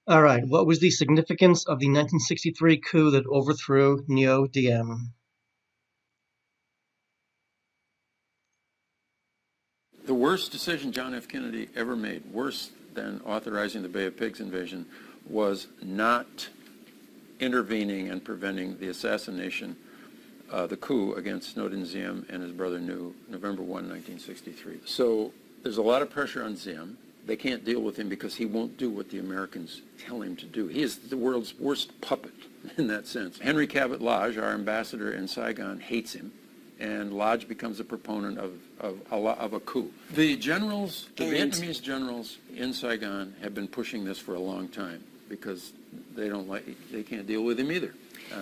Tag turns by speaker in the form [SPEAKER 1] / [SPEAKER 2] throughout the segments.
[SPEAKER 1] All right, what was the significance of the 1963 coup that overthrew Neo Diem?
[SPEAKER 2] The worst decision John F. Kennedy ever made, worse than authorizing the Bay of Pigs invasion, was not intervening and preventing the assassination, the coup against Snowden Diem and his brother New, November 1, 1963. So there's a lot of pressure on Diem. They can't deal with him because he won't do what the Americans tell him to do. He is the world's worst puppet in that sense. Henry Cabot Lodge, our ambassador in Saigon, hates him, and Lodge becomes a proponent of a coup. The generals, the Vietnamese generals in Saigon have been pushing this for a long time because they can't deal with him either.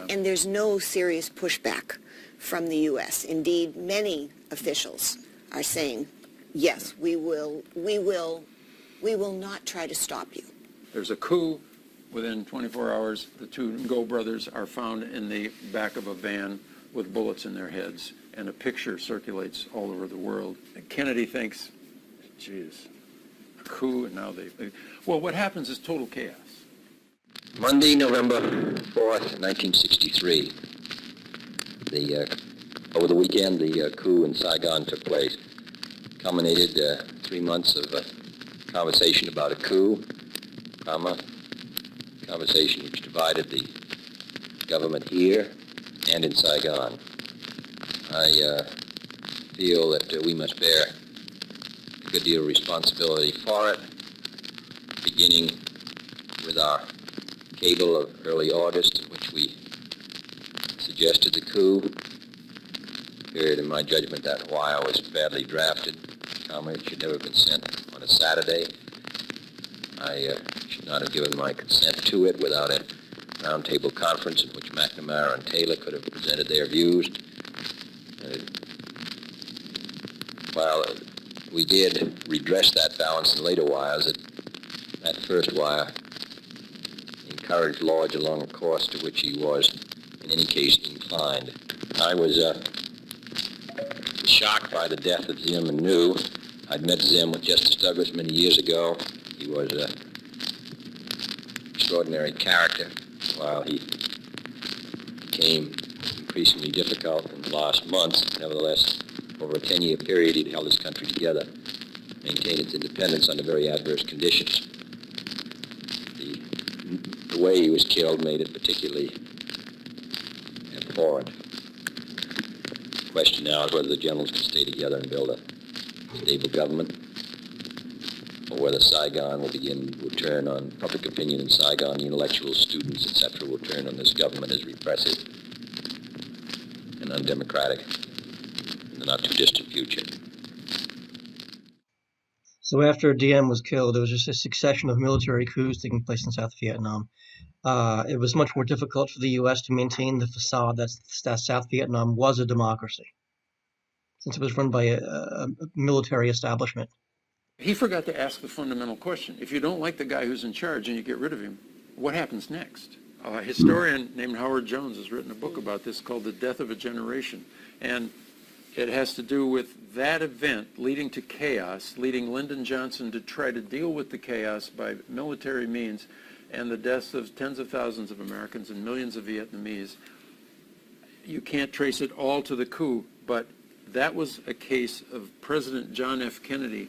[SPEAKER 3] And there's no serious pushback from the U.S. Indeed, many officials are saying, yes, we will not try to stop you.
[SPEAKER 2] There's a coup. Within 24 hours, the two Ngo brothers are found in the back of a van with bullets in their heads, and a picture circulates all over the world. And Kennedy thinks, geez, a coup, and now well, what happens is total chaos.
[SPEAKER 4] Monday, November 4th, 1963. Over the weekend, the coup in Saigon took place. Culminated 3 months of conversation about a coup, conversation which divided the government here and in Saigon. I feel that we must bear a good deal of responsibility for it, beginning with our cable of early August, in which we suggested the coup. Period, in my judgment, that wire was badly drafted. It should never have been sent on a Saturday. I should not have given my consent to it without a roundtable conference in which McNamara and Taylor could have presented their views. While we did redress that balance in later wires, that first wire encouraged Lodge along a course to which he was, in any case, inclined. I was shocked by the death of Zim and New. I'd met Zim with Justice Douglas many years ago. He was an extraordinary character, while he became increasingly difficult in the last months. Nevertheless, over a 10-year period, he'd held his country together, maintained its independence under very adverse conditions. The way he was killed made it particularly abhorrent. The question now is whether the generals can stay together and build a stable government, or whether Saigon will turn on public opinion in Saigon, the intellectuals, students, etc., will turn on this government as repressive and undemocratic in the not-too-distant future.
[SPEAKER 1] So after Diem was killed, there was just a succession of military coups taking place in South Vietnam. It was much more difficult for the U.S. to maintain the facade that South Vietnam was a democracy, since it was run by a military establishment.
[SPEAKER 2] He forgot to ask the fundamental question. If you don't like the guy who's in charge and you get rid of him, what happens next? A historian named Howard Jones has written a book about this called The Death of a Generation. And it has to do with that event leading to chaos, leading Lyndon Johnson to try to deal with the chaos by military means, and the deaths of tens of thousands of Americans and millions of Vietnamese. You can't trace it all to the coup, but that was a case of President John F. Kennedy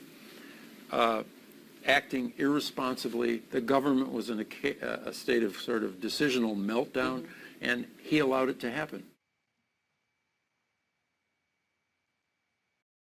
[SPEAKER 2] acting irresponsibly. The government was in a state of sort of decisional meltdown, and he allowed it to happen.